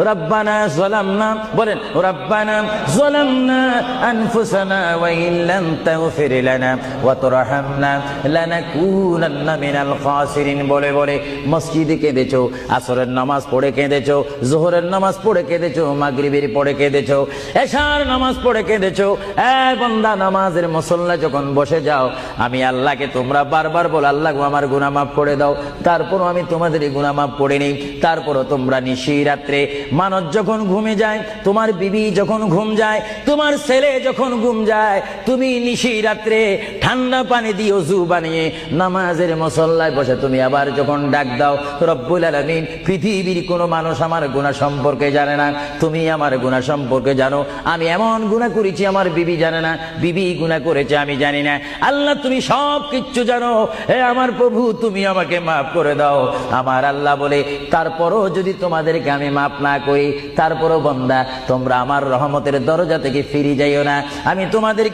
রব্বানা যালামনা, বলেন রব্বানা যালামনা আনফুসানা ওয়া ইল্লাম তাগফির লানা ওয়া তুরহামনা লানাকুনান্না মিনাল খাসিরিন বলে বলে মসজিদে কেঁদেছো, আসরের নামাজ পড়ে কেঁদেছো, যোহরের নামাজ পড়ে কেঁদেছো, মাগরিবের পড়ে কেঁদেছো, এশার নামাজ পড়ে কেঁদেছো। বান্দা, নামাজের মুসল্লা যখন বসে যাও, আমি আল্লাহকে তোমরা বারবার বল, আল্লাহ আমার গুনাহ মাফ করে দাও। তারপরও আমি তোমাদের গুনাহ মাফ করে নেই। তারপরও তোমরা নিশি রাত্রে, মানুষ যখন ঘুমে যায়, তোমার বিবি যখন ঘুম যায়, তোমার ছেলে যখন ঘুম যায়, তুমি নিশি রাত্রে ঠান্ডা পানি দিয়ে ওযু বানিয়ে নামাজের মুসল্লায় বসে তুমি আবার যখন ডাক দাও, রব্বুল আলামিন, পৃথিবীর কোনো মানুষ আমার গুনাহ সম্পর্কে জানে না, তুমি আমার গুনাহ সম্পর্কে জানো। আমি এমন গুনাহ করেছি আমার বিবি জানে না, বিবি গুনাহ করেছে আমি জানি না। আল্লাহ তুমি সব কিচ্ছু জানো, হে আমার প্রভু তুমি আমাকে মাফ করে দাও। আমার আল্লাহ বলে, তারপরও যদি তোমাদেরকে আমি মাফ না করি, তারপরও বান্দা তোমরা আমার রহমতের দরজা থেকে ফিরে যাইও না, আমি তোমাদেরকে